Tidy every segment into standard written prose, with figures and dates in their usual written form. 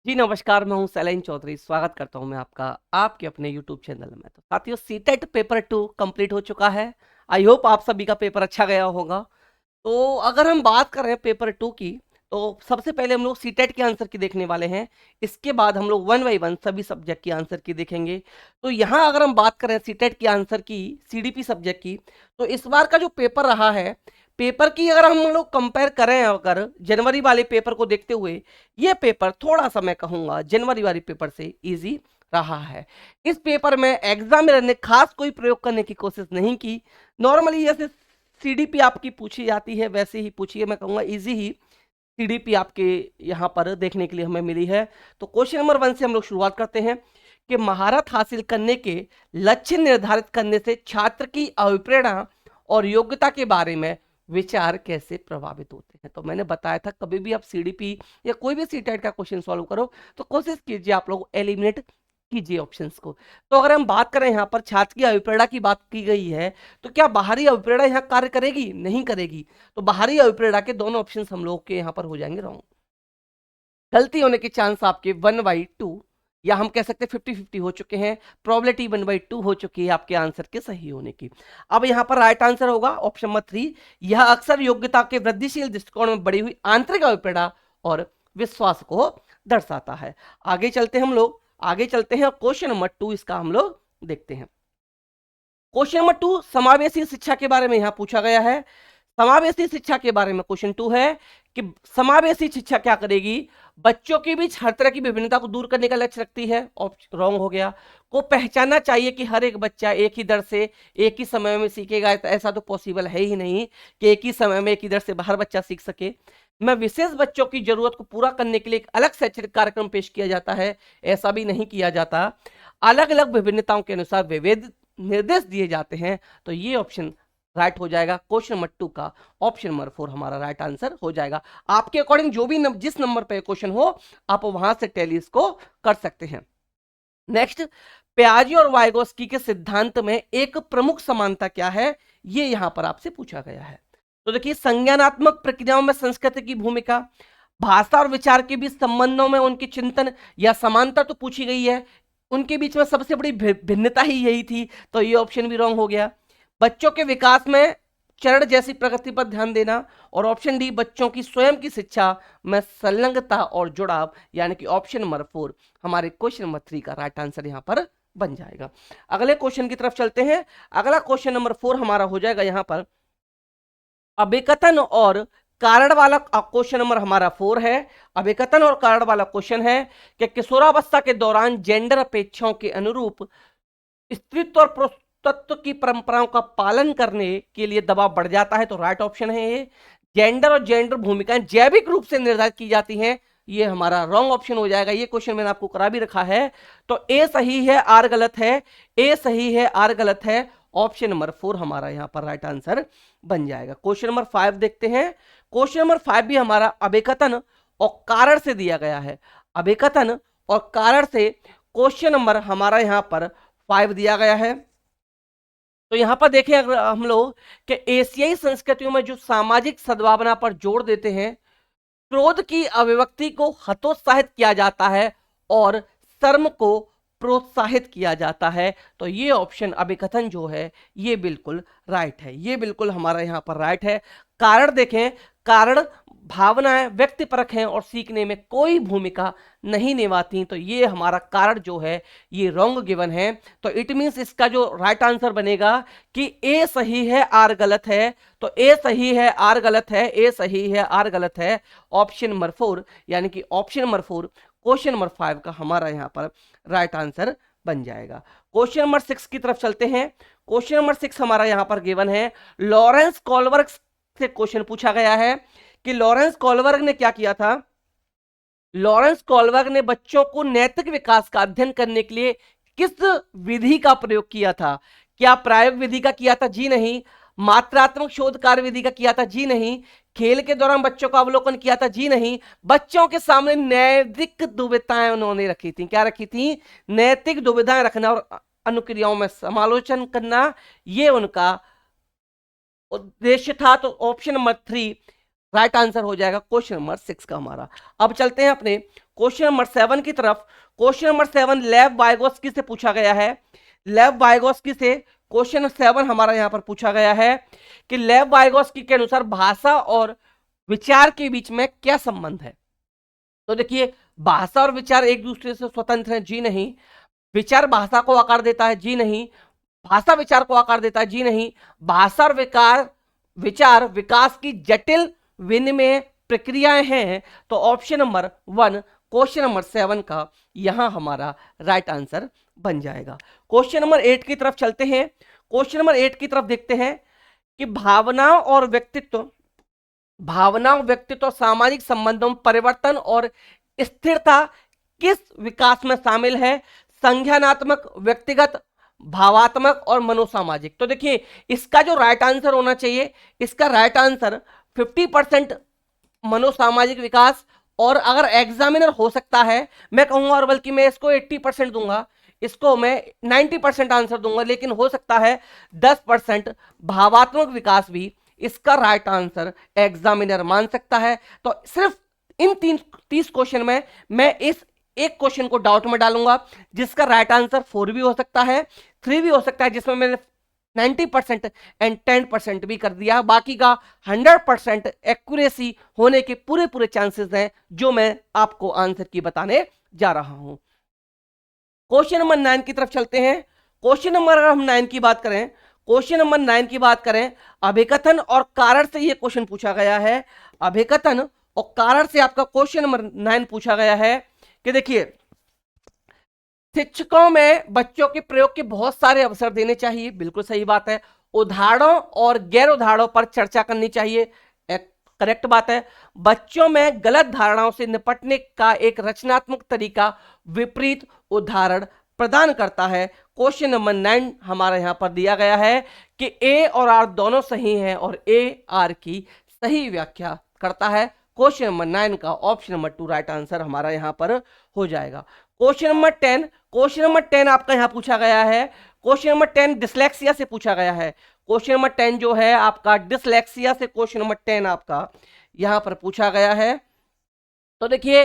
जी नमस्कार, मैं हूं सैलाइन चौधरी। स्वागत करता हूं मैं आपका आपके अपने यूट्यूब चैनल में। तो साथियों, सीटेट पेपर 2 कंप्लीट हो चुका है। आई होप आप सभी का पेपर अच्छा गया होगा। तो अगर हम बात कर रहे हैं पेपर 2 की, तो सबसे पहले हम लोग सीटेट के आंसर की देखने वाले हैं। इसके बाद हम लोग वन बाई वन सभी सब्जेक्ट की आंसर की देखेंगे। तो यहाँ अगर हम बात करें सीटेट की आंसर की, सीडीपी सब्जेक्ट की, तो इस बार का जो पेपर रहा है, पेपर की अगर हम लोग कंपेयर करें, अगर जनवरी वाले पेपर को देखते हुए, ये पेपर थोड़ा सा मैं कहूंगा जनवरी वाले पेपर से इजी रहा है। इस पेपर में एग्जामिनर ने खास कोई प्रयोग करने की कोशिश नहीं की। नॉर्मली जैसे सीडीपी आपकी पूछी जाती है वैसे ही पूछी है, मैं कहूंगा इजी ही सीडीपी आपके यहाँ पर देखने के लिए हमें मिली है। तो क्वेश्चन नंबर 1 से हम लोग शुरुआत करते हैं कि महारत हासिल करने के लक्ष्य निर्धारित करने से छात्र की अभिप्रेरणा और योग्यता के बारे में विचार कैसे प्रभावित होते हैं। तो मैंने बताया था, कभी भी आप सीडीपी या कोई भी सीटेट का क्वेश्चन सॉल्व करो तो कोशिश कीजिए आप लोग एलिमिनेट कीजिए ऑप्शंस को। तो अगर हम बात करें यहाँ पर छात्र की अभिप्रेरणा की बात की गई है, तो क्या बाहरी अभिप्रेरणा यहाँ कार्य करेगी? नहीं करेगी। तो बाहरी अभिप्रेरणा के दोनों ऑप्शंस हम लोग के यहाँ पर हो जाएंगे रॉन्ग। गलती होने के चांस आपके 1/2 या हम कह सकते 50-50 हो चुके हैं। प्रोबेबिलिटी 1/2 हो चुकी है आपके आंसर के सही होने की। अब यहाँ पर राइट आंसर होगा ऑप्शन नंबर 3। यह अक्सर योग्यता के वृद्धिशील दृष्टिकोण में बढ़ी हुई आंतरिक अभिप्रेरणा और विश्वास को दर्शाता है। आगे चलते हम लोग, आगे चलते हैं और क्वेश्चन नंबर 2 इसका हम लोग देखते हैं। क्वेश्चन नंबर 2 समावेशी शिक्षा के बारे में यहां पूछा गया है। समावेशी शिक्षा के बारे में क्वेश्चन 2 है कि समावेशी शिक्षा क्या करेगी? बच्चों के बीच हर तरह की विभिन्नता को दूर करने का लक्ष्य रखती है। ऑप्शन रॉन्ग हो गया। को पहचानना चाहिए कि हर एक बच्चा एक ही दर से एक ही समय में सीखेगा, ऐसा तो पॉसिबल है ही नहीं कि एक ही समय में एक ही दर से हर बच्चा सीख सके। मैं विशेष बच्चों की जरूरत को पूरा करने के लिए एक अलग शैक्षणिक कार्यक्रम पेश किया जाता है, ऐसा भी नहीं किया जाता। अलग अलग विभिन्नताओं के अनुसार विविध निर्देश दिए जाते हैं। तो ये ऑप्शन राइट हो जाएगा। क्वेश्चन नंबर 2 का ऑप्शन नंबर 4 हमारा राइट आंसर हो जाएगा। आपके अकॉर्डिंग जो भी जिस नंबर पे क्वेश्चन हो, आप वहां से टैली इसको कर सकते हैं। नेक्स्ट, प्याजी और वाइगोस्की के सिद्धांत में एक प्रमुख समानता क्या है? ये यहां पर आपसे पूछा गया है। तो देखिए, संज्ञानात्मक प्रक्रियाओं में संस्कृति की भूमिका, भाषा और विचार के बीच संबंधों में उनकी चिंतन या समानता तो पूछी गई है। उनके बीच में सबसे बड़ी भिन्नता ही यही थी, तो ये ऑप्शन भी रॉन्ग हो गया। बच्चों के विकास में चरण जैसी प्रगति पर ध्यान देना, और ऑप्शन डी बच्चों की स्वयं की शिक्षा में संलग्नता और जुड़ाव, यानी कि ऑप्शन नंबर 4 हमारे क्वेश्चन नंबर 3 का राइट आंसर यहां पर बन जाएगा। अगले क्वेश्चन की तरफ चलते हैं। अगला क्वेश्चन नंबर 4 हमारा हो जाएगा यहां पर अभिकथन और कारण वाला क्वेश्चन नंबर हमारा 4 है। अभिकथन और कारण वाला क्वेश्चन है कि किशोरावस्था के दौरान जेंडर अपेक्षाओं के अनुरूप स्त्रीत्व और पुरुषत्व की परंपराओं का पालन करने के लिए दबाव बढ़ जाता है। तो राइट ऑप्शन है ये। जेंडर और जेंडर भूमिकाएं जैविक रूप से निर्धारित की जाती हैं, ये हमारा रॉन्ग ऑप्शन हो जाएगा। ये क्वेश्चन मैंने आपको करा भी रखा है। तो ए सही है, आर गलत है। ए सही है, आर गलत है। ऑप्शन नंबर 4 हमारा यहां पर राइट आंसर बन जाएगा। क्वेश्चन नंबर 5 देखते हैं। क्वेश्चन नंबर 5 भी हमारा अभिकथन और कारण से दिया गया है। अभिकथन और कारण से क्वेश्चन नंबर हमारा यहां पर 5 दिया गया है। तो यहां पर देखें अगर हम लोग कि एशियाई संस्कृतियों में जो सामाजिक सद्भावना पर जोर देते हैं, क्रोध की अभिव्यक्ति को हतोत्साहित किया जाता है और शर्म को प्रोत्साहित किया जाता है। तो ये ऑप्शन अभिकथन जो है ये बिल्कुल राइट है। ये बिल्कुल हमारा यहाँ पर राइट है। कारण देखें, कारण भावनाएं व्यक्तिपरक हैं और सीखने में कोई भूमिका नहीं निभाती। तो ये हमारा कारण जो है ये रॉन्ग गिवन है। तो इट मींस इसका जो राइट आंसर बनेगा कि ए सही है, आर गलत है। तो ए सही है, आर गलत है। ए सही है, आर गलत है। ऑप्शन नंबर 4 यानी कि ऑप्शन नंबर 4 क्वेश्चन नंबर 5 का हमारा यहां पर राइट आंसर बन जाएगा। क्वेश्चन नंबर 6 की तरफ चलते हैं। क्वेश्चन नंबर 6 हमारा यहां पर गिवन है। लॉरेंस कॉलबर्ग से क्वेश्चन पूछा गया है कि लॉरेंस कॉलबर्ग ने क्या किया था? लॉरेंस कॉलबर्ग ने बच्चों को नैतिक विकास का अध्ययन करने के लिए किस विधि का प्रयोग किया था? क्या प्रायोगिक विधि का किया था? जी नहीं। मात्रात्मक शोध कार्य विधि का किया था? जी नहीं। खेल के दौरान बच्चों का अवलोकन किया था? जी नहीं। बच्चों के सामने नैतिक दुविधाएं उन्होंने रखी थी। क्या रखी थी? नैतिक दुविधाएं रखना और अनुक्रियाओं में समालोचन करना, ये उनका उद्देश्य था। तो ऑप्शन नंबर 3 राइट आंसर हो जाएगा क्वेश्चन नंबर 6 का हमारा। अब चलते हैं अपने क्वेश्चन नंबर 7 की तरफ। क्वेश्चन नंबर 7 लेव वाइगोस्की से पूछा गया है। लेव वाइगोस्की से क्वेश्चन 7 हमारा यहां पर पूछा गया है कि लेव वाइगोस्की के अनुसार भाषा और विचार के बीच में क्या संबंध है। तो देखिए, भाषा और विचार एक दूसरे से स्वतंत्र हैं, जी नहीं। विचार भाषा को आकार देता है, जी नहीं। भाषा विचार को आकार देता है, जी नहीं। भाषा और विचार विकास की जटिल विनिमय प्रक्रियाएं हैं। तो ऑप्शन नंबर 1 क्वेश्चन नंबर 7 का यहां हमारा राइट आंसर बन जाएगा। क्वेश्चन नंबर 8 की तरफ चलते हैं। क्वेश्चन नंबर 8 की तरफ देखते हैं कि भावनाओं व्यक्तित्व सामाजिक संबंधों में परिवर्तन और स्थिरता किस विकास में शामिल है। संज्ञानात्मक, व्यक्तिगत, भावात्मक और मनोसामाजिक। तो देखिए, इसका जो राइट आंसर होना चाहिए, इसका राइट आंसर 50% मनोसामाजिक विकास, और अगर एग्जामिनर हो सकता है, मैं कहूंगा, और बल्कि मैं इसको 80% दूंगा, इसको मैं 90% आंसर दूंगा, लेकिन हो सकता है 10% भावात्मक विकास भी इसका राइट आंसर एग्जामिनर मान सकता है। तो सिर्फ इन 30 क्वेश्चन में मैं इस एक क्वेश्चन को डाउट में डालूंगा, जिसका राइट आंसर 4 भी हो सकता है, 3 भी हो सकता है, जिसमें मैंने 90% एंड 10% भी कर दिया। बाकी का 100% एक्यूरेसी होने के पूरे पूरे चांसेस हैं, जो मैं आपको आंसर की बताने जा रहा हूं। क्वेश्चन नंबर 9 की तरफ चलते हैं। क्वेश्चन नंबर, अगर हम 9 की बात करें, क्वेश्चन नंबर 9 की बात करें, अभिकथन और कारण से यह क्वेश्चन पूछा गया है। अभिकथन और कारण से आपका क्वेश्चन नंबर 9 पूछा गया है कि देखिए, शिक्षकों में बच्चों के प्रयोग के बहुत सारे अवसर देने चाहिए, बिल्कुल सही बात है। उदाहरणों और गैर उदाहरणों पर चर्चा करनी चाहिए, एक करेक्ट बात है। बच्चों में गलत धारणाओं से निपटने का एक रचनात्मक तरीका विपरीत उदाहरण प्रदान करता है। क्वेश्चन नंबर 9 हमारा यहां पर दिया गया है कि ए और आर दोनों सही हैं और ए आर की सही व्याख्या करता है। क्वेश्चन नंबर 9 का ऑप्शन नंबर 2 राइट आंसर हमारा यहां पर हो जाएगा। क्वेश्चन नंबर 10 आपका यहां पूछा गया है। क्वेश्चन नंबर 10 डिसलेक्सिया से पूछा गया है। क्वेश्चन नंबर 10 जो है आपका डिसलेक्सिया से क्वेश्चन नंबर 10 आपका यहां पर पूछा गया है। तो देखिए,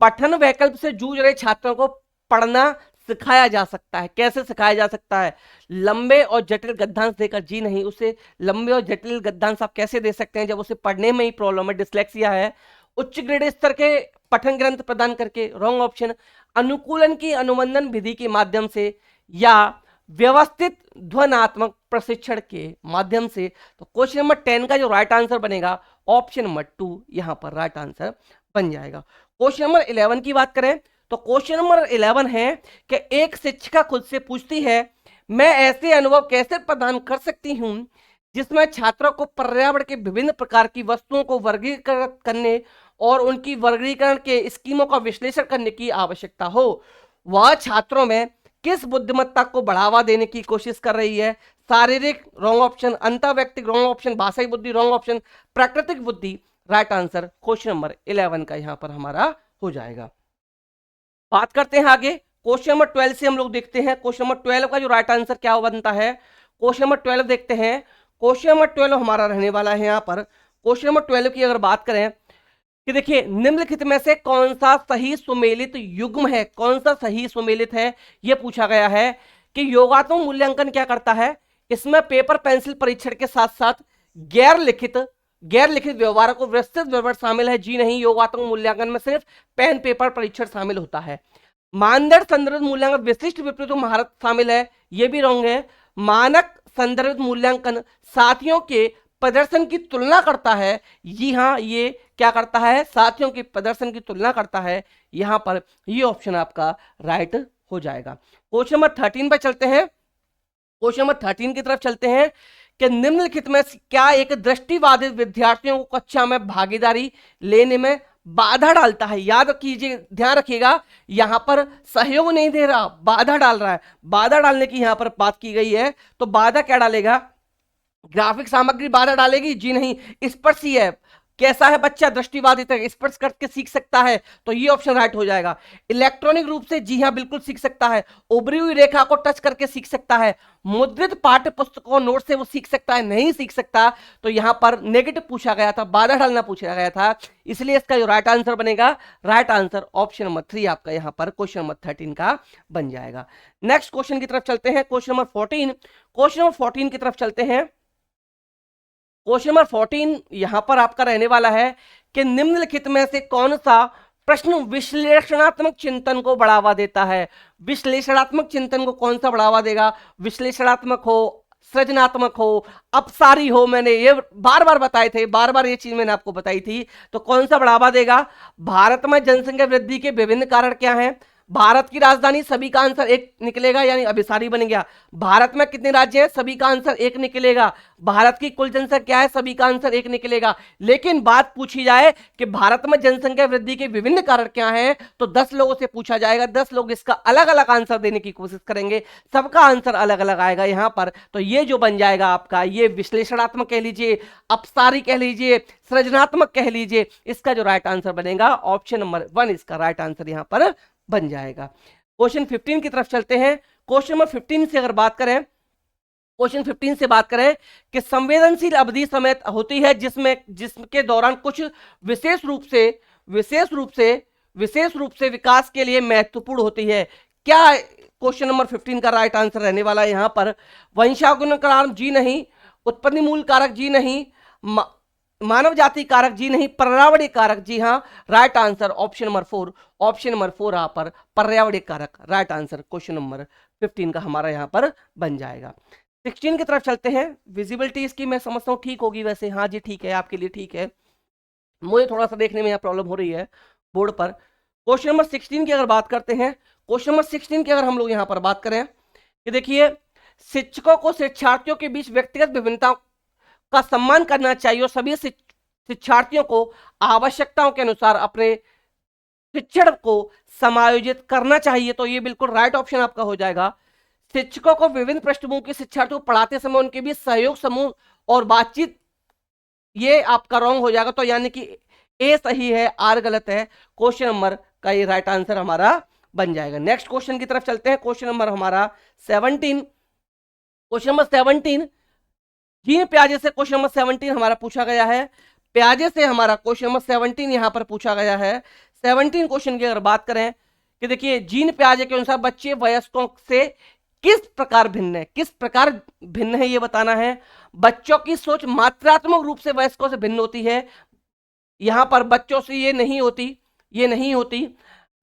पठन वैकल्प से जूझ रहे छात्रों को पढ़ना सिखाया जा सकता है। कैसे सिखाया जा सकता है? लंबे और जटिल गद्यांश देकर, जी नहीं। उसे लंबे और जटिल गद्यांश आप कैसे दे सकते हैं जब उसे पढ़ने में ही प्रॉब्लम है, डिसलेक्सिया है। उच्च ग्रेड स्तर के पठन ग्रंथ प्रदान करके, रॉन्ग ऑप्शन। अनुकूलन की अनुबंधन विधि के माध्यम से या व्यवस्थित ध्वनात्मक प्रशिक्षण के माध्यम से। तो क्वेश्चन नंबर 10 का जो राइट आंसर बनेगा ऑप्शन नंबर 2 यहां पर राइट आंसर बन जाएगा। क्वेश्चन नंबर 11 की बात करें तो क्वेश्चन नंबर 11 है कि एक शिक्षिका खुद से पूछती है, मैं ऐसे अनुभव कैसे प्रदान कर सकती हूं जिसमें छात्रों को पर्यावरण के विभिन्न प्रकार की वस्तुओं को वर्गीकृत करने और उनकी वर्गीकरण के स्कीमों का विश्लेषण करने की आवश्यकता हो। वह छात्रों में किस बुद्धिमत्ता को बढ़ावा देने की कोशिश कर रही है? शारीरिक, रॉन्ग ऑप्शन। अंतर्वैयक्तिक, रॉन्ग ऑप्शन। भाषाई बुद्धि, रॉन्ग ऑप्शन। प्राकृतिक बुद्धि, राइट आंसर क्वेश्चन नंबर 11 का यहां पर हमारा हो जाएगा। बात करते हैं आगे, क्वेश्चन नंबर 12 से हम लोग देखते हैं क्वेश्चन नंबर 12 का जो राइट आंसर क्या बनता है। क्वेश्चन नंबर 12 देखते हैं। क्वेश्चन नंबर 12 हमारा रहने वाला है यहाँ पर। क्वेश्चन नंबर 12 की अगर बात करें कि देखिए, निम्नलिखित में से कौन सा सही सुमेलित युग्म है, कौन सा सही सुमेलित है, यह पूछा गया है कि योगात्मक मूल्यांकन क्या करता है। इसमें पेपर पेंसिल परीक्षण के साथ साथ गैर लिखित व्यवहार को विस्तृत व्यवहार शामिल है, जी नहीं। योगात्मक मूल्यांकन में सिर्फ पेन पेपर परीक्षण शामिल होता है। मानदंड संदर्भित मूल्यांकन विशिष्ट विपरीत महारत शामिल है, यह भी रॉन्ग है। मानक संदर्भित मूल्यांकन साथियों के प्रदर्शन की तुलना करता है, जी हाँ, ये क्या करता है? साथियों के प्रदर्शन की तुलना करता है। यहां पर ये ऑप्शन आपका राइट हो जाएगा। क्वेश्चन नंबर 13 पर चलते हैं। क्वेश्चन नंबर 13 की तरफ चलते हैं कि निम्नलिखित में क्या एक दृष्टिबाधित विद्यार्थियों को कक्षा में भागीदारी लेने में बाधा डालता है? याद कीजिए, ध्यान रखिएगा, यहां पर सहयोग नहीं दे रहा, बाधा डाल रहा है। बाधा डालने की यहां पर बात की गई है, तो बाधा क्या डालेगा? ग्राफिक सामग्री बाधा डालेगी, जी नहीं। स्पर्शी है, कैसा है बच्चा, दृष्टिबाधित है, स्पर्श करके सीख सकता है, तो ये ऑप्शन राइट हो जाएगा। इलेक्ट्रॉनिक रूप से, जी हाँ बिल्कुल सीख सकता है। उभरी हुई रेखा को टच करके सीख सकता है। मुद्रित पाठ्य पुस्तकों नोट से वो सीख सकता है, नहीं सीख सकता, तो यहां पर नेगेटिव पूछा गया था, बाधा डालना पूछा गया था, इसलिए इसका जो राइट आंसर बनेगा, राइट आंसर ऑप्शन नंबर 3 आपका यहां पर क्वेश्चन नंबर 13 का बन जाएगा। नेक्स्ट क्वेश्चन की तरफ चलते हैं, क्वेश्चन नंबर 14। क्वेश्चन नंबर 14 की तरफ चलते हैं। क्वेश्चन नंबर 14 यहां पर आपका रहने वाला है कि निम्नलिखित में से कौन सा प्रश्न विश्लेषणात्मक चिंतन को बढ़ावा देता है। विश्लेषणात्मक चिंतन को कौन सा बढ़ावा देगा, विश्लेषणात्मक हो, सृजनात्मक हो, अपसारी हो, मैंने ये बार बार बताए थे, बार बार ये चीज मैंने आपको बताई थी, तो कौन सा बढ़ावा देगा। भारत में जनसंख्या वृद्धि के विभिन्न कारण क्या हैं, भारत की राजधानी, सभी का आंसर एक निकलेगा, यानी अभिसारी बन गया। भारत में कितने राज्य हैं, सभी का आंसर एक निकलेगा। भारत की कुल जनसंख्या क्या है, सभी का आंसर एक निकलेगा। लेकिन बात पूछी जाए कि भारत में जनसंख्या वृद्धि के विभिन्न कारण क्या हैं, तो 10 लोगों से पूछा जाएगा, 10 लोग इसका अलग अलग आंसर देने की कोशिश करेंगे, सबका आंसर अलग अलग आएगा यहां पर। तो ये जो बन जाएगा आपका, ये विश्लेषणात्मक कह लीजिए, अपसारी कह लीजिए, सृजनात्मक कह लीजिए, इसका जो राइट आंसर बनेगा ऑप्शन नंबर 1 इसका राइट आंसर यहां पर बन जाएगा। क्वेश्चन 15 की तरफ चलते हैं। क्वेश्चन नंबर 15 से अगर बात करें, क्वेश्चन 15 से बात करें कि संवेदनशील अवधि समय होती है जिसके दौरान कुछ विशेष रूप से विकास के लिए महत्वपूर्ण होती है। क्या क्वेश्चन नंबर 15 का राइट आंसर रहने वाला है यहां पर। वंशानुगमन कारक जी नहीं, उत्पत्ति मूल कारक जी नहीं, मानव जाति कारक जी नहीं, पर्यावरणीय कारक जी हाँ, right answer option number 4, option number 4 यहाँ पर पर्यावरणीय कारक राइट आंसर क्वेश्चन नंबर 15 का हमारा यहाँ पर बन जाएगा। 16 की तरफ चलते हैं। विजिबिलिटी इसकी मैं समझता हूँ ठीक होगी वैसे, हाँ जी ठीक है, आपके लिए ठीक है, मुझे थोड़ा सा देखने में यहाँ प्रॉब्लम हो रही है बोर्ड पर। क्वेश्चन नंबर 16 की अगर बात करते हैं, क्वेश्चन नंबर 16 की अगर हम लोग यहाँ पर बात करें कि देखिए, शिक्षकों को शिक्षार्थियों के बीच व्यक्तिगत विभिन्नताओं का सम्मान करना चाहिए और सभी शिक्षार्थियों को आवश्यकताओं के अनुसार अपने शिक्षण को समायोजित करना चाहिए, तो ये बिल्कुल राइट ऑप्शन आपका हो जाएगा। शिक्षकों को विभिन्न पृष्ठभूमि के शिक्षार्थियों को पढ़ाते समय उनके बीच सहयोग, समूह और बातचीत, ये आपका रॉन्ग हो जाएगा, तो यानी कि ए सही है, आर गलत है, क्वेश्चन नंबर का ये राइट आंसर हमारा बन जाएगा। नेक्स्ट क्वेश्चन की तरफ चलते हैं, क्वेश्चन नंबर हमारा 17। क्वेश्चन नंबर 17 जीन प्याजे से क्वेश्चन नंबर 17 हमारा पूछा गया है। प्याजे से हमारा क्वेश्चन नंबर 17 यहां पर पूछा गया है। 17 क्वेश्चन की अगर बात करें कि देखिए, जीन प्याजे के अनुसार बच्चे वयस्कों से किस प्रकार भिन्न है, किस प्रकार भिन्न है ये बताना है। बच्चों की सोच मात्रात्मक रूप से वयस्कों से भिन्न होती है, यहां पर बच्चों से ये नहीं होती।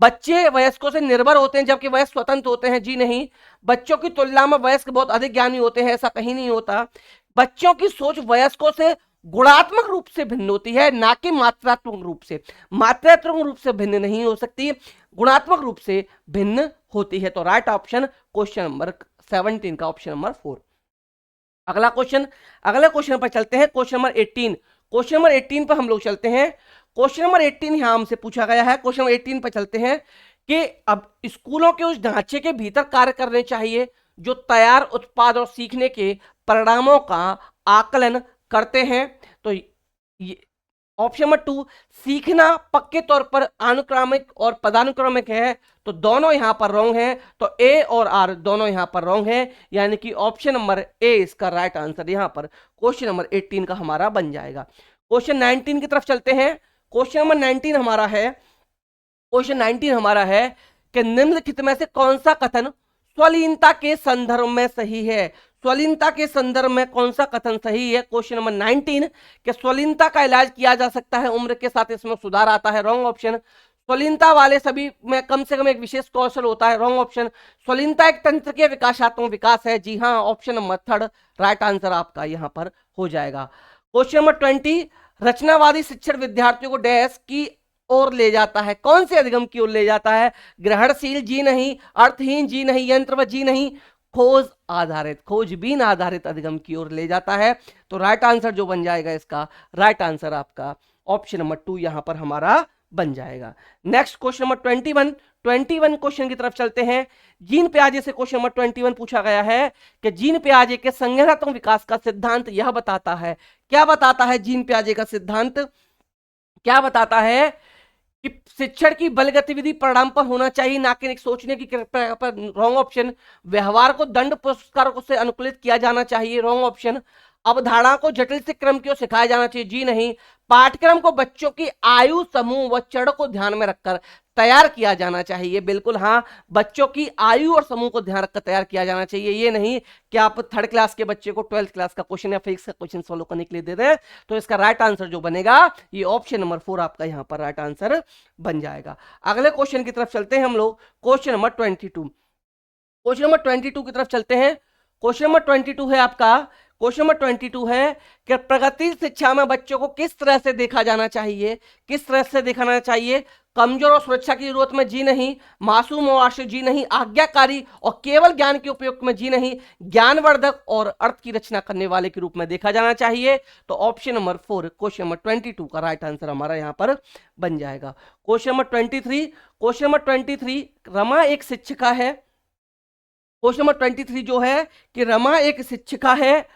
बच्चे वयस्कों से निर्भर होते हैं जबकि वयस्क स्वतंत्र होते हैं, जी नहीं। बच्चों की तुलना में वयस्क बहुत अधिक ज्ञानी होते हैं, ऐसा कहीं नहीं होता। बच्चों की सोच वयस्कों से गुणात्मक रूप से भिन्न होती है, ना कि मात्रात्मक रूप से। मात्रात्मक रूप से भिन्न नहीं हो सकती, गुणात्मक रूप से भिन्न होती है, तो राइट ऑप्शन क्वेश्चन नंबर 17 का ऑप्शन नंबर 4। अगले क्वेश्चन पर चलते हैं, क्वेश्चन नंबर 18। क्वेश्चन नंबर 18 पर हम लोग चलते हैं। क्वेश्चन नंबर 18 यहां हमसे पूछा गया है। क्वेश्चन नंबर 18 पर चलते हैं कि अब स्कूलों के उस ढांचे के भीतर कार्य करने चाहिए जो तैयार उत्पाद और सीखने के परिणामों का आकलन करते हैं, तो ये ऑप्शन नंबर 2 सीखना पक्के तौर पर अनुक्रमिक और पदानुक्रमिक है, तो दोनों यहां पर रॉन्ग है, तो ए और आर दोनों यहां पर रॉन्ग है, यानी कि ऑप्शन नंबर ए इसका राइट आंसर यहां पर क्वेश्चन नंबर 18 का हमारा बन जाएगा। क्वेश्चन 19 की तरफ चलते हैं। क्वेश्चन नंबर 19 हमारा है, क्वेश्चन 19 हमारा है कि निम्नलिखित में से कौन सा कथन स्वलीनता के संदर्भ में सही है। स्वलीनता के संदर्भ में कौन सा कथन सही है। क्वेश्चन नंबर 19 कि स्वलीनता का इलाज किया जा सकता है, उम्र के साथ इसमें सुधार आता है, रॉन्ग ऑप्शन। स्वलीनता वाले सभी में कम से कम एक विशेष कौशल होता है, रॉन्ग ऑप्शन। स्वलीनता एक तंत्र के विकासात्मक विकास है, जी हाँ, ऑप्शन नंबर 3 राइट आंसर आपका यहां पर हो जाएगा। क्वेश्चन नंबर 20 रचनावादी शिक्षण विद्यार्थियों को डैश की ओर ले जाता है, कौन से अधिगम की ओर ले जाता है। ग्रहणशील जी नहीं, अर्थहीन जी नहीं, यंत्र जी नहीं, खोजबीन आधारित अधिगम की ओर ले जाता है, तो राइट आंसर जो बन जाएगा इसका राइट आंसर आपका ऑप्शन नंबर 2 यहां पर हमारा बन जाएगा। नेक्स्ट क्वेश्चन नंबर 21 क्वेश्चन की तरफ चलते हैं। जीन पियाजे से क्वेश्चन नंबर 21 पूछा गया है कि जीन पियाजे के संज्ञानात्मक विकास का सिद्धांत यह बताता है, क्या बताता है जीन पियाजे का सिद्धांत। क्या बताता है कि शिक्षण की बल गतिविधि परिणाम पर होना चाहिए, ना कि सोचने की पर। Wrong option. व्यवहार को दंड पुरस्कार से अनुकूलित किया जाना चाहिए, रॉन्ग ऑप्शन। अवधारणा को जटिल से क्रम क्यों सिखाया जाना चाहिए, जी नहीं। पाठ्यक्रम को बच्चों की आयु समूह व चरण को ध्यान में रखकर तैयार किया जाना चाहिए, बिल्कुल हाँ। बच्चों की आयु और समूह को ध्यान रखकर तैयार किया जाना चाहिए, ये नहीं कि आप थर्ड क्लास के बच्चे को 12th क्लास का क्वेश्चन या फिजिक्स का क्वेश्चन सोल्व करने के लिए दे दें। तो इसका राइट आंसर जो बनेगा ये ऑप्शन नंबर 4 आपका यहां पर राइट आंसर बन जाएगा। अगले क्वेश्चन की तरफ चलते हैं हम लोग, क्वेश्चन नंबर 22। क्वेश्चन नंबर 22 की तरफ चलते हैं। क्वेश्चन नंबर 22 है आपका, क्वेश्चन नंबर 22 है कि प्रगतिशील शिक्षा में बच्चों को किस तरह से देखा जाना चाहिए, किस तरह से दिखाना चाहिए। कमजोर और सुरक्षा की जरूरत में, जी नहीं। मासूम और आश्रय, जी नहीं। आज्ञाकारी और केवल ज्ञान के उपयोग में, जी नहीं। ज्ञानवर्धक और अर्थ की रचना करने वाले के रूप में देखा जाना चाहिए। तो ऑप्शन नंबर 4 क्वेश्चन नंबर 22 का राइट आंसर हमारा यहां पर बन जाएगा। Question number 23, question number 23, Rama एक शिक्षिका है। क्वेश्चन नंबर 23 जो है कि रमा एक शिक्षिका है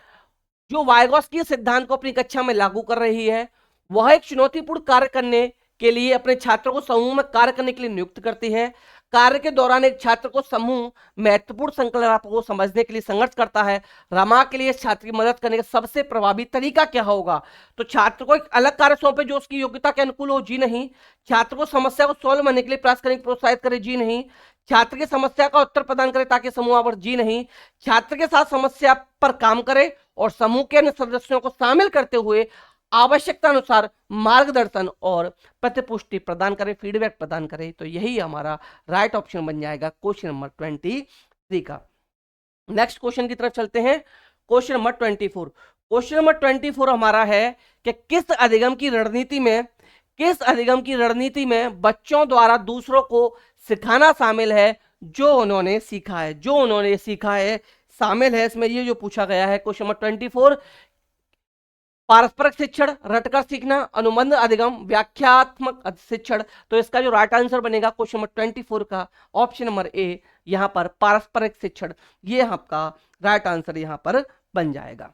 जो वाइगोत्स्की सिद्धांत को अपनी कक्षा में लागू कर रही है। वह एक चुनौतीपूर्ण कार्य करने के लिए अपने छात्रों को समूह में कार्य करने के लिए नियुक्त करती है। कार्य के दौरान एक छात्र को समूह महत्वपूर्ण संकल्प को समझने के लिए संघर्ष करता है। रमा के लिए इस छात्र की मदद करने का सबसे प्रभावी तरीका क्या होगा। तो छात्र को एक अलग कार्य सौंपे जो उसकी योग्यता के अनुकूल हो, जी नहीं। छात्र को समस्या को सॉल्व करने के लिए प्रयास करने की प्रोत्साहित करे, जी नहीं। छात्र की समस्या का उत्तर प्रदान करे ताकि समूह आवर, जी नहीं। छात्र के साथ समस्या पर काम करे और समूह के अन्य सदस्यों को शामिल करते हुए आवश्यकता अनुसार मार्गदर्शन और प्रतिपुष्टि प्रदान करे, फीडबैक प्रदान करे। तो यही हमारा राइट ऑप्शन बन जाएगा क्वेश्चन नंबर 23 का। नेक्स्ट क्वेश्चन की तरफ चलते हैं, क्वेश्चन नंबर 24। क्वेश्चन नंबर 24 हमारा है कि किस अधिगम की रणनीति में, किस अधिगम की रणनीति में बच्चों द्वारा दूसरों को सिखाना शामिल है, जो उन्होंने सीखा है, जो उन्होंने सीखा है शामिल है इसमें। ये जो पूछा गया है क्वेश्चन नंबर 24, पारस्परिक शिक्षण, रटकर सीखना, अनुबंध अधिगम, व्याख्यात्मक शिक्षण। तो इसका जो राइट आंसर बनेगा क्वेश्चन नंबर 24 का ऑप्शन नंबर ए, यहां पर पारस्परिक शिक्षण, ये आपका राइट आंसर यहां पर बन जाएगा।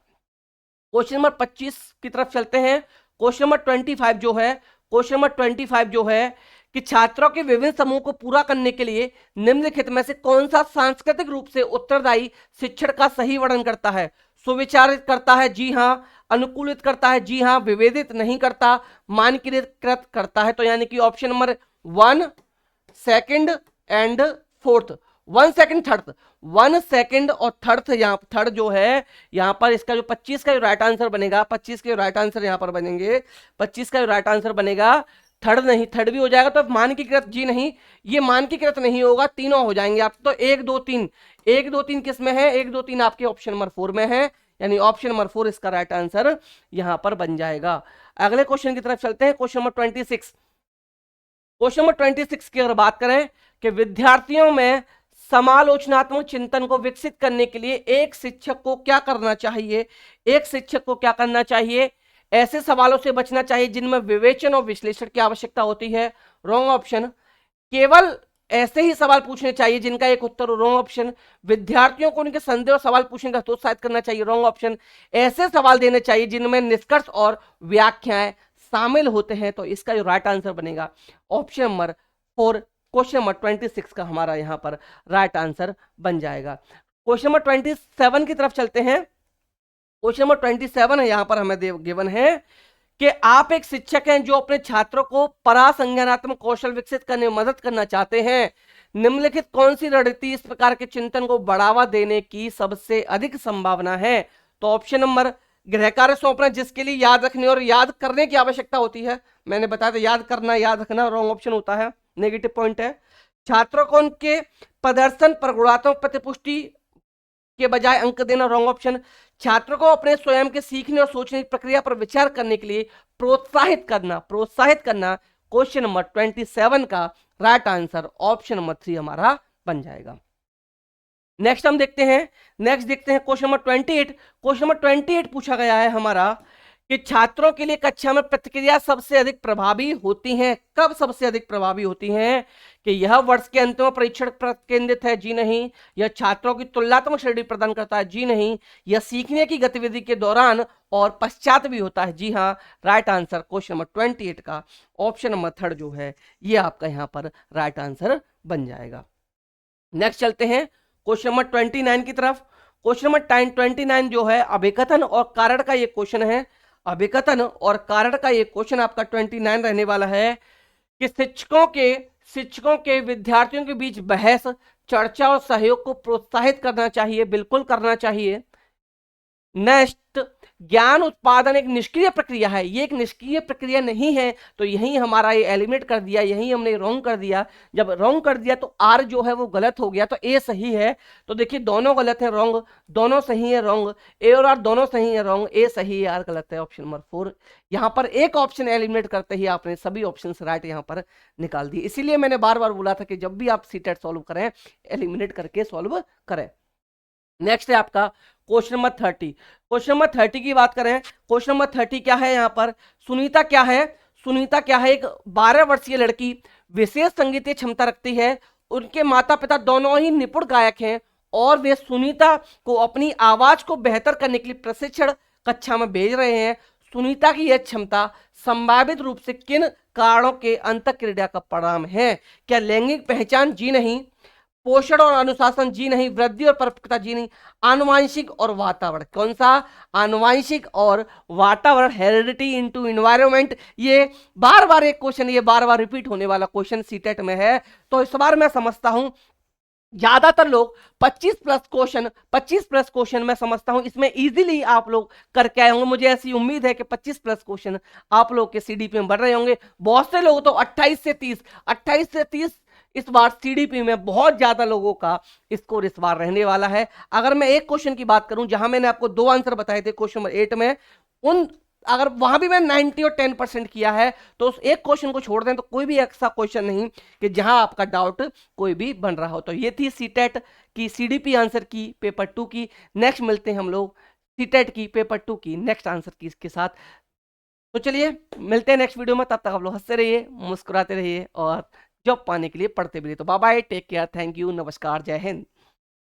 क्वेश्चन नंबर 25 की तरफ चलते हैं। क्वेश्चन नंबर 25 जो है, क्वेश्चन नंबर 25 जो है कि छात्रों के विभिन्न समूह को पूरा करने के लिए निम्नलिखित में से कौन सा सांस्कृतिक रूप से उत्तरदायी शिक्षण का सही वर्णन करता है। सुविचारित करता है, जी हां। अनुकूलित करता है, जी हां। विभेदित नहीं करता, मानकीकृत करता है। तो यानी कि option number 1, second and fourth, 1 second third, 1 second और थर्ड, यहाँ थर्ड जो है यहाँ पर इसका जो 25 का जो राइट आंसर बनेगा, 25 के राइट आंसर यहाँ पर बनेंगे, 25 का जो राइट आंसर बनेगा थर्ड नहीं, थर्ड भी हो जाएगा। तो मानकीकृत, जी नहीं, ये मानकीकृत नहीं होगा, तीनों हो जाएंगे आप। तो 1 2 3, 1 2 3 किस में है, 1 2 3 आपके ऑप्शन नंबर 4 में है, यानी ऑप्शन नंबर 4 इसका राइट आंसर यहां पर बन जाएगा। अगले क्वेश्चन की तरफ चलते हैं, क्वेश्चन नंबर 26। क्वेश्चन नंबर 26 की अगर बात करें कि विद्यार्थियों में समालोचनात्मक चिंतन को विकसित करने के लिए एक शिक्षक को क्या करना चाहिए, एक शिक्षक को क्या करना चाहिए। ऐसे सवालों से बचना चाहिए जिनमें विवेचन और विश्लेषण की आवश्यकता होती है, रॉन्ग ऑप्शन। केवल ऐसे ही सवाल पूछने चाहिए जिनका एक उत्तर हो, रॉन्ग ऑप्शन। विद्यार्थियों को उनके संदेह और सवाल पूछने का प्रोत्साहित करना चाहिए, रॉन्ग ऑप्शन। ऐसे सवाल देने चाहिए जिनमें निष्कर्ष और व्याख्याएं शामिल होते हैं। तो इसका जो राइट आंसर बनेगा ऑप्शन नंबर 4, क्वेश्चन नंबर 26 का हमारा यहां पर राइट आंसर बन जाएगा। क्वेश्चन नंबर 27 की तरफ चलते हैं। क्वेश्चन नंबर 27 है, यहां पर हमें गिवन है कि आप एक शिक्षक हैं जो अपने छात्रों को परासंज्ञानात्मक कौशल विकसित करने में मदद करना चाहते हैं। निम्नलिखित कौन सी रणनीति इस प्रकार के चिंतन को बढ़ावा देने की सबसे अधिक संभावना है। तो ऑप्शन नंबर गृह कार्य सौंपना, जिसके लिए याद रखने और याद करने की आवश्यकता होती है। मैंने बताया था याद करना, याद रखना रॉन्ग ऑप्शन होता है, नेगेटिव पॉइंट है। छात्रों को उनके प्रदर्शन पर गुणात्मक प्रतिपुष्टि के बजाय अंक देना, रॉन्ग ऑप्शन। छात्रों को अपने स्वयं के सीखने और सोचने की प्रक्रिया पर विचार करने के लिए प्रोत्साहित करना, प्रोत्साहित करना। क्वेश्चन नंबर 27 का राइट आंसर ऑप्शन नंबर 3 हमारा बन जाएगा। नेक्स्ट हम देखते हैं, नेक्स्ट देखते हैं क्वेश्चन नंबर 28। क्वेश्चन नंबर 28 पूछा गया है हमारा कि छात्रों के लिए कक्षा में प्रतिक्रिया सबसे अधिक प्रभावी होती हैं। कब सबसे अधिक प्रभावी होती हैं? कि यह वर्ष के अंत में परीक्षण पर केंद्रित है? जी नहीं। यह छात्रों की तुलनात्मक श्रेणी प्रदान करता है? जी नहीं। यह सीखने की गतिविधि के दौरान और पश्चात भी होता है? जी हाँ। राइट आंसर क्वेश्चन नंबर 28 का ऑप्शन नंबर थर्ड जो है ये आपका यहाँ पर राइट आंसर बन जाएगा। नेक्स्ट चलते हैं क्वेश्चन नंबर 29 की तरफ। क्वेश्चन नंबर 29 जो है अभिकथन और कारण का ये क्वेश्चन है। अभिकथन और कारण का ये क्वेश्चन आपका 29 रहने वाला है कि शिक्षकों के विद्यार्थियों के बीच बहस, चर्चा और सहयोग को प्रोत्साहित करना चाहिए। बिल्कुल करना चाहिए। नेक्स्ट, ज्ञान उत्पादन एक निष्क्रिय प्रक्रिया है। ये एक निष्क्रिय प्रक्रिया नहीं है, तो यही हमारा ये एलिमिनेट कर दिया, यही हमने रॉन्ग कर दिया। जब रॉन्ग कर दिया तो आर जो है वो गलत हो गया, तो ए सही है। तो देखिए दोनों गलत है, रॉन्ग, दोनों सही है, रॉन्ग, ए और आर दोनों सही है, रॉन्ग, ए सही है, आर गलत है, ऑप्शन नंबर 4। यहाँ पर एक ऑप्शन एलिमिनेट करते ही आपने सभी ऑप्शन राइट यहाँ पर निकाल दिए। इसीलिए मैंने बार बार बोला था कि जब भी आप सीटेट सॉल्व करें एलिमिनेट करके सॉल्व करें। नेक्स्ट है आपका क्वेश्चन नंबर 30। क्वेश्चन नंबर 30 की बात करें, क्वेश्चन नंबर 30 क्या है यहाँ पर? सुनीता क्या है? सुनीता क्या है? एक 12 वर्षीय लड़की, विशेष संगीतीय क्षमता रखती है। उनके माता पिता दोनों ही निपुण गायक हैं और वे सुनीता को अपनी आवाज को बेहतर करने के लिए प्रशिक्षण कक्षा में भेज रहे हैं। सुनीता की यह क्षमता संभावित रूप से किन कारणों के अंतःक्रिया का परिणाम है? क्या लैंगिक पहचान? जी नहीं। पोषण और अनुशासन? जी नहीं। वृद्धि और परिपक्वता? जी नहीं। आनुवांशिक और वातावरण? कौन सा? आनुवांशिक और वातावरण, हेरिडिटी इनटू एनवायरनमेंट। ये बार बार एक क्वेश्चन, ये बार बार रिपीट होने वाला क्वेश्चन सीटेट में है। तो इस बार मैं समझता हूं ज्यादातर लोग 25 प्लस क्वेश्चन मैं समझता हूं इसमें इजीली आप लोग करके आए होंगे। मुझे ऐसी उम्मीद है कि 25 प्लस क्वेश्चन आप लोग के सीडीपी में बढ़ रहे होंगे। बहुत से लोग तो 28 से 30 इस बार सीडीपी में बहुत ज्यादा लोगों का स्कोर इस बार रहने वाला है। अगर मैं एक क्वेश्चन की बात करूं जहां मैंने आपको 2 आंसर बताए थे क्वेश्चन नंबर 8 में, उन अगर वहां भी मैं 90 और 10% किया है तो उस एक क्वेश्चन को छोड़ दें तो कोई भी ऐसा क्वेश्चन नहीं कि जहां आपका डाउट कोई भी बन रहा हो। तो ये थी सीटेट की सीडीपी आंसर की पेपर 2 की। नेक्स्ट मिलते हैं हम लोग सीटेट की पेपर 2 की नेक्स्ट आंसर की इसके साथ। तो चलिए मिलते हैं नेक्स्ट वीडियो में, तब तक आप लोग हंसते रहिए, मुस्कुराते रहिए और जॉब पाने के लिए पढ़ते भी रहिए। तो bye bye, take care, thank you, नमस्कार, जय हिंद।